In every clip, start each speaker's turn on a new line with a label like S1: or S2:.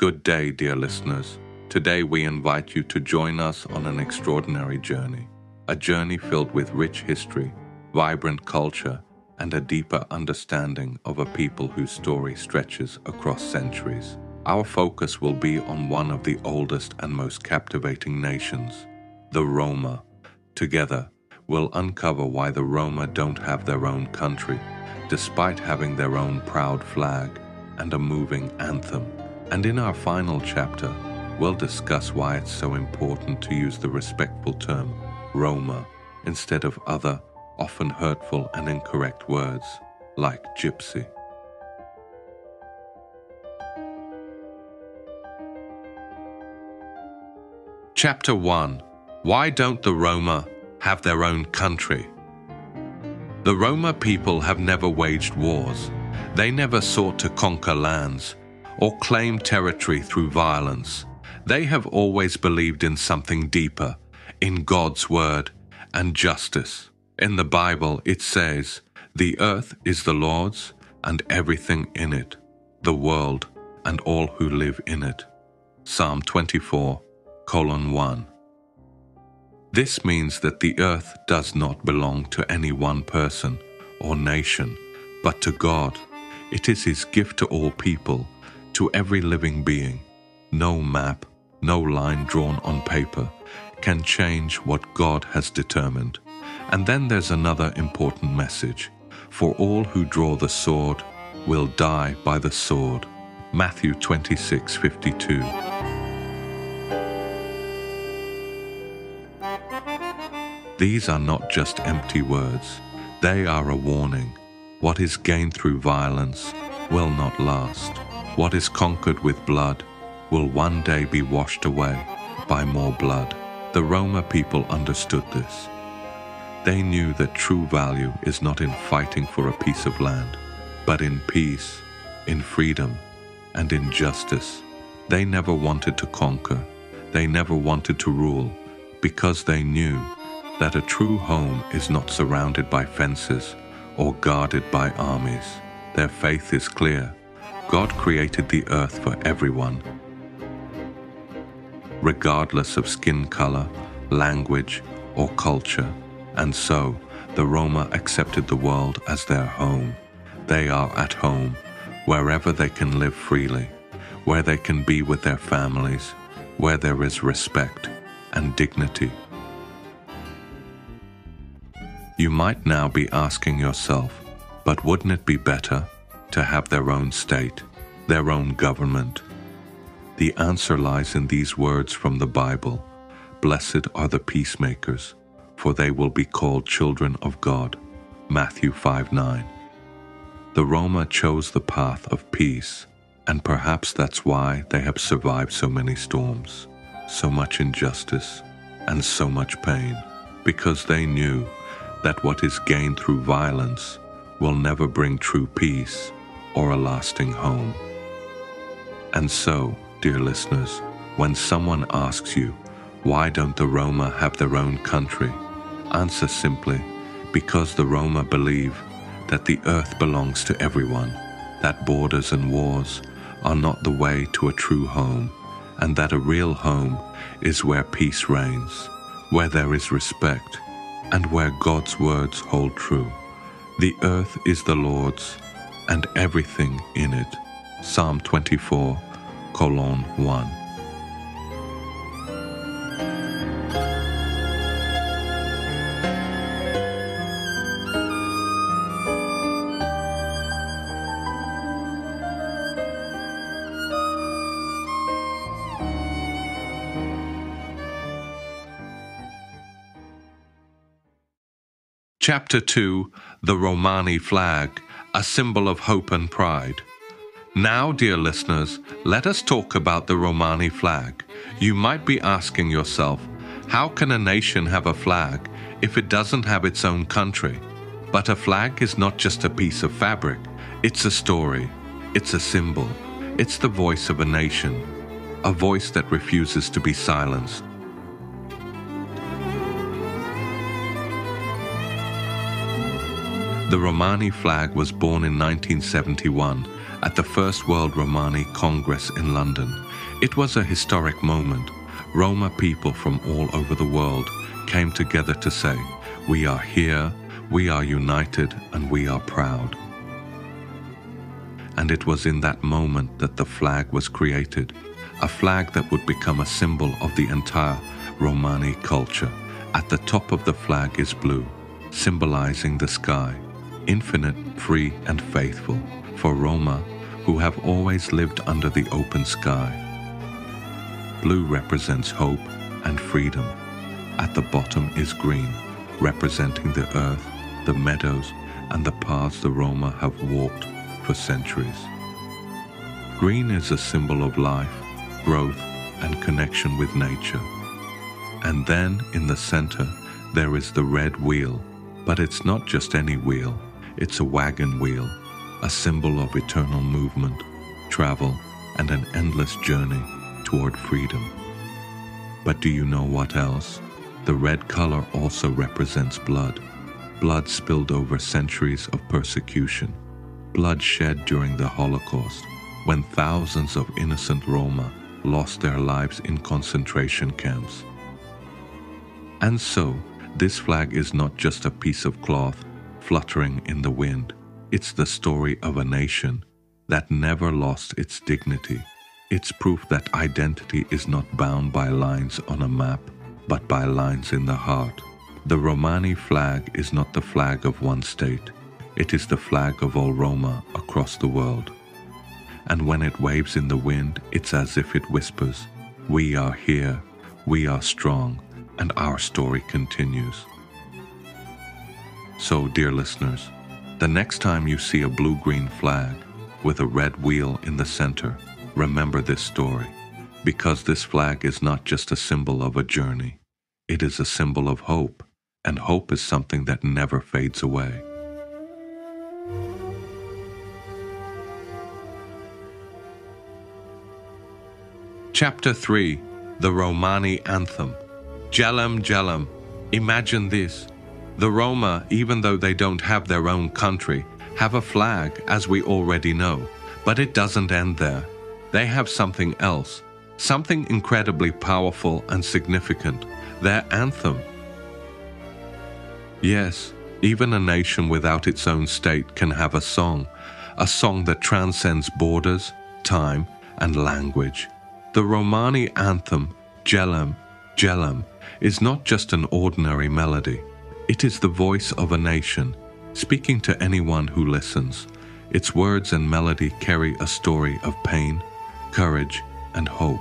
S1: Good day, dear listeners. Today we invite you to join us on an extraordinary journey. A journey filled with rich history, vibrant culture, and a deeper understanding of a people whose story stretches across centuries. Our focus will be on one of the oldest and most captivating nations, the Roma. Together, we'll uncover why the Roma don't have their own country, despite having their own proud flag and a moving anthem. And in our final chapter, we'll discuss why it's so important to use the respectful term Roma instead of other, often hurtful and incorrect words like Gypsy. Chapter 1. Why don't the Roma have their own country? The Roma people have never waged wars. They never sought to conquer lands or claim territory through violence. They have always believed in something deeper, in God's word and justice. In the Bible it says, "The earth is the Lord's and everything in it, the world and all who live in it." Psalm 24:1. This means that the earth does not belong to any one person or nation, but to God. It is His gift to all people, to every living being. No map, no line drawn on paper can change what God has determined. And then there's another important message. For all who draw the sword will die by the sword. Matthew 26:52. These are not just empty words. They are a warning. What is gained through violence will not last. What is conquered with blood will one day be washed away by more blood. The Roma people understood this. They knew that true value is not in fighting for a piece of land, but in peace, in freedom, and in justice. They never wanted to conquer. They never wanted to rule, because they knew that a true home is not surrounded by fences or guarded by armies. Their faith is clear. God created the earth for everyone, regardless of skin color, language, or culture. And so, the Roma accepted the world as their home. They are at home, wherever they can live freely, where they can be with their families, where there is respect and dignity. You might now be asking yourself, but wouldn't it be better to have their own state, their own government? The answer lies in these words from the Bible. Blessed are the peacemakers, for they will be called children of God. Matthew 5:9. The Roma chose the path of peace, and perhaps that's why they have survived so many storms, so much injustice, and so much pain, because they knew that what is gained through violence will never bring true peace or a lasting home. And so, dear listeners, when someone asks you, why don't the Roma have their own country? Answer simply, because the Roma believe that the earth belongs to everyone, that borders and wars are not the way to a true home, and that a real home is where peace reigns, where there is respect, and where God's words hold true. The earth is the Lord's, and everything in it. Psalm 24:1. Chapter 2. The Romani flag, a symbol of hope and pride. Now, dear listeners, let us talk about the Romani flag. You might be asking yourself, how can a nation have a flag if it doesn't have its own country? But a flag is not just a piece of fabric. It's a story. It's a symbol. It's the voice of a nation, a voice that refuses to be silenced. The Romani flag was born in 1971 at the First World Romani Congress in London. It was a historic moment. Roma people from all over the world came together to say, "We are here, we are united, and we are proud." And it was in that moment that the flag was created, a flag that would become a symbol of the entire Romani culture. At the top of the flag is blue, symbolizing the sky, infinite, free, and faithful, for Roma, who have always lived under the open sky. Blue represents hope and freedom. At the bottom is green, representing the earth, the meadows, and the paths the Roma have walked for centuries. Green is a symbol of life, growth, and connection with nature. And then, in the center, there is the red wheel. But it's not just any wheel, it's a wagon wheel, a symbol of eternal movement, travel, and an endless journey toward freedom. But do you know what else? The red color also represents blood. Blood spilled over centuries of persecution. Blood shed during the Holocaust, when thousands of innocent Roma lost their lives in concentration camps. And so, this flag is not just a piece of cloth fluttering in the wind. It's the story of a nation that never lost its dignity. It's proof that identity is not bound by lines on a map, but by lines in the heart. The Romani flag is not the flag of one state. It is the flag of all Roma across the world. And when it waves in the wind, it's as if it whispers, "We are here, we are strong, and our story continues." So, dear listeners, the next time you see a blue-green flag with a red wheel in the center, remember this story, because this flag is not just a symbol of a journey. It is a symbol of hope, and hope is something that never fades away. Chapter 3, The Romani Anthem. Cīlem, cīlem. Imagine this. The Roma, even though they don't have their own country, have a flag, as we already know. But it doesn't end there. They have something else, something incredibly powerful and significant, their anthem. Yes, even a nation without its own state can have a song that transcends borders, time, and language. The Romani anthem, Cīlem, cīlem, is not just an ordinary melody. It is the voice of a nation, speaking to anyone who listens. Its words and melody carry a story of pain, courage, and hope.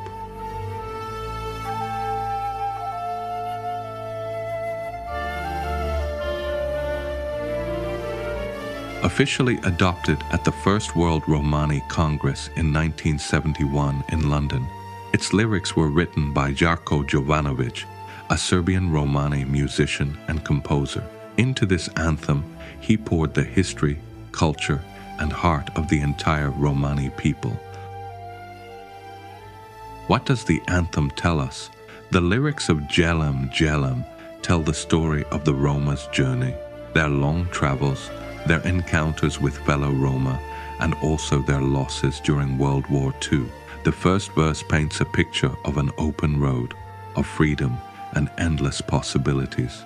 S1: Officially adopted at the First World Romani Congress in 1971 in London, its lyrics were written by Darko Jovanovic, a Serbian Romani musician and composer. Into this anthem, he poured the history, culture, and heart of the entire Romani people. What does the anthem tell us? The lyrics of Cīlem, cīlem tell the story of the Roma's journey, their long travels, their encounters with fellow Roma, and also their losses during World War II. The first verse paints a picture of an open road, of freedom, and endless possibilities.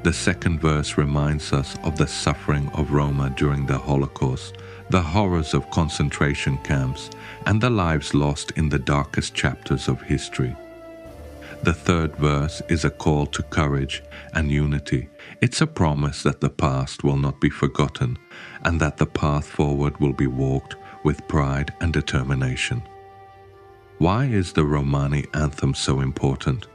S1: The second verse reminds us of the suffering of Roma during the Holocaust, the horrors of concentration camps, and the lives lost in the darkest chapters of history. The third verse is a call to courage and unity. It's a promise that the past will not be forgotten and that the path forward will be walked with pride and determination. Why is the Romani anthem so important?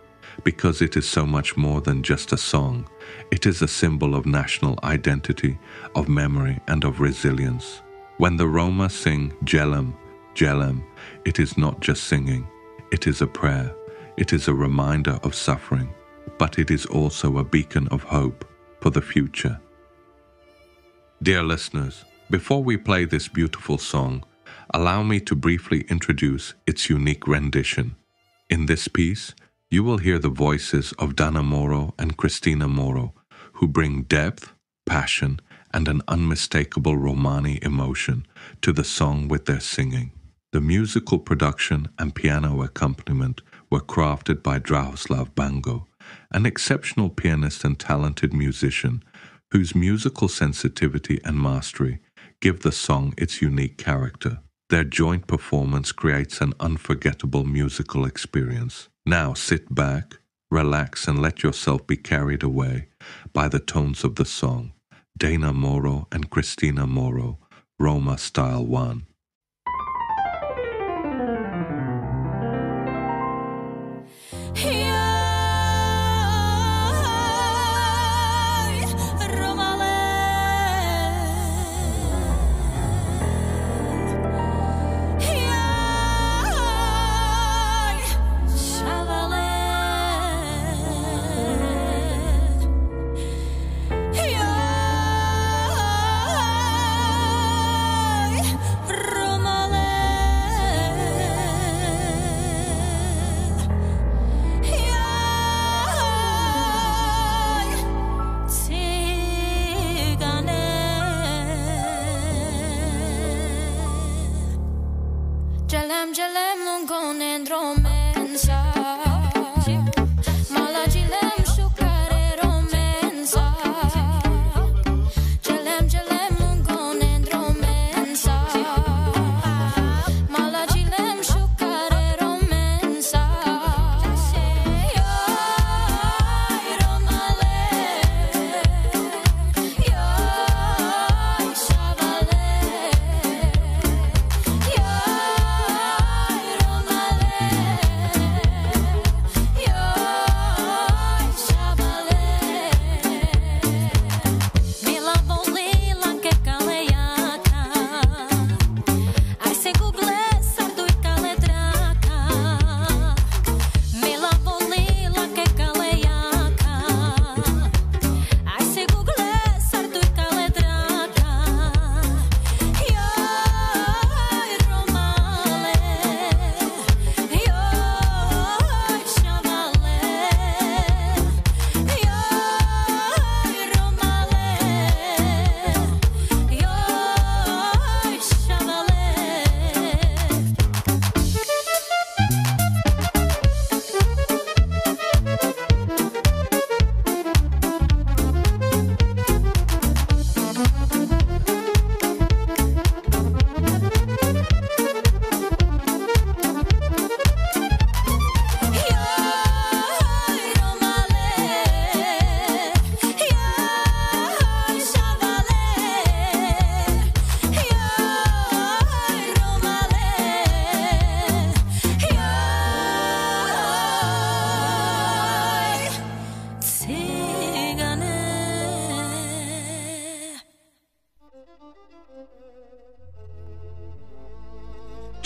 S1: Because it is so much more than just a song. It is a symbol of national identity, of memory, and of resilience. When the Roma sing Cīlem, cīlem, it is not just singing. It is a prayer. It is a reminder of suffering, but it is also a beacon of hope for the future. Dear listeners, before we play this beautiful song, allow me to briefly introduce its unique rendition. In this piece, you will hear the voices of Dana Moro and Cristina Moro, who bring depth, passion, and an unmistakable Romani emotion to the song with their singing. The musical production and piano accompaniment were crafted by Drahoslav Bango, an exceptional pianist and talented musician whose musical sensitivity and mastery give the song its unique character. Their joint performance creates an unforgettable musical experience. Now sit back, relax, and let yourself be carried away by the tones of the song. Dana Moro and Christina Moro, Roma Style 1.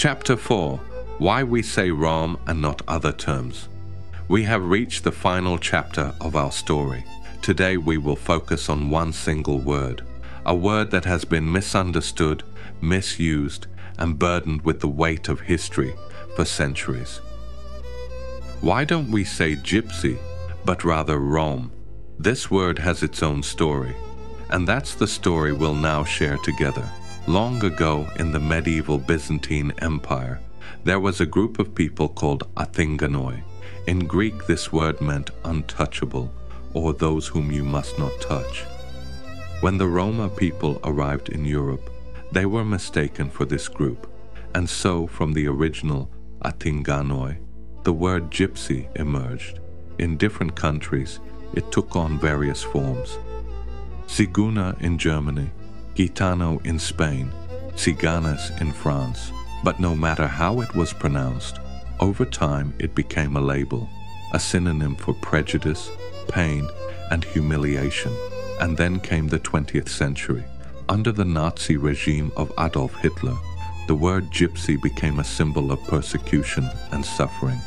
S1: Chapter 4. Why we say Rom and not other terms. We have reached the final chapter of our story. Today we will focus on one single word, a word that has been misunderstood, misused, and burdened with the weight of history for centuries. Why don't we say Gypsy, but rather Rom? This word has its own story, and that's the story we'll now share together. Long ago in the medieval Byzantine Empire, there was a group of people called Athinganoi. In Greek, this word meant untouchable, or those whom you must not touch. When the Roma people arrived in Europe, they were mistaken for this group, and so from the original Athinganoi, the word Gypsy emerged. In different countries, it took on various forms. Ziguna in Germany, Gitano in Spain, Ciganas in France. But no matter how it was pronounced, over time it became a label, a synonym for prejudice, pain, and humiliation. And then came the 20th century. Under the Nazi regime of Adolf Hitler, the word Gypsy became a symbol of persecution and suffering.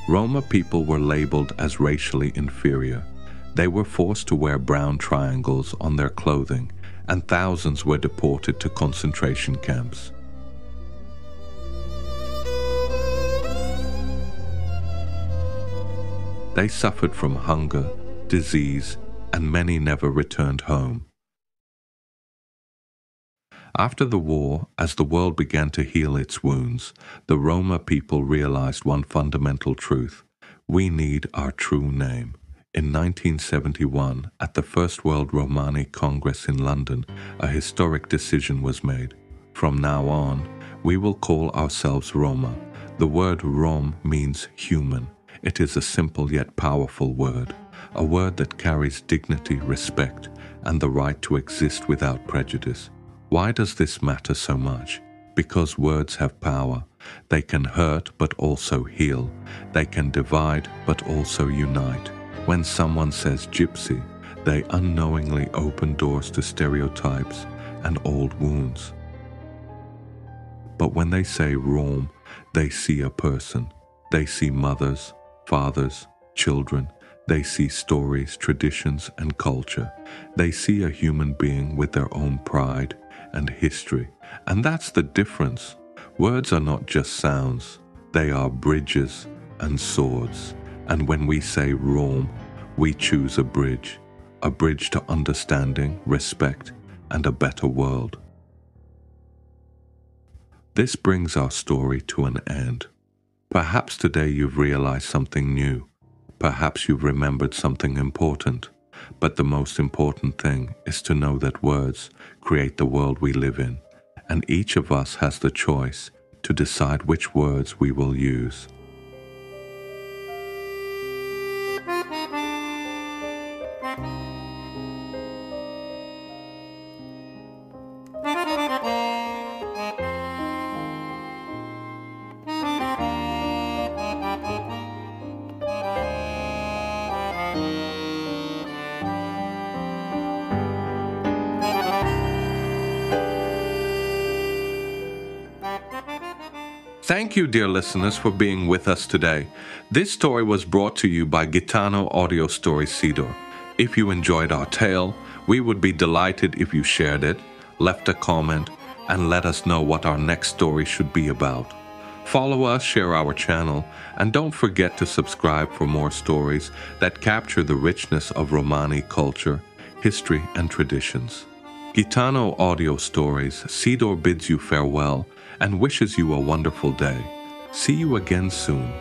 S1: Roma people were labeled as racially inferior. They were forced to wear brown triangles on their clothing, and thousands were deported to concentration camps. They suffered from hunger, disease, and many never returned home. After the war, as the world began to heal its wounds, the Roma people realized one fundamental truth. We need our true name. In 1971, at the First World Romani Congress in London, a historic decision was made. From now on, we will call ourselves Roma. The word Rom means human. It is a simple yet powerful word, a word that carries dignity, respect, and the right to exist without prejudice. Why does this matter so much? Because words have power. They can hurt but also heal. They can divide but also unite. When someone says Gypsy, they unknowingly open doors to stereotypes and old wounds. But when they say Rome, they see a person. They see mothers, fathers, children. They see stories, traditions, and culture. They see a human being with their own pride and history. And that's the difference. Words are not just sounds. They are bridges and swords. And when we say Rome, we choose a bridge to understanding, respect, and a better world. This brings our story to an end. Perhaps today you've realized something new. Perhaps you've remembered something important. But the most important thing is to know that words create the world we live in, and each of us has the choice to decide which words we will use. Thank you, dear listeners, for being with us today. This story was brought to you by Gitano Audio Stories Sidor. If you enjoyed our tale, we would be delighted if you shared it, left a comment, and let us know what our next story should be about. Follow us, share our channel, and don't forget to subscribe for more stories that capture the richness of Romani culture, history, and traditions. Gitano Audio Stories Sidor bids you farewell and wishes you a wonderful day. See you again soon.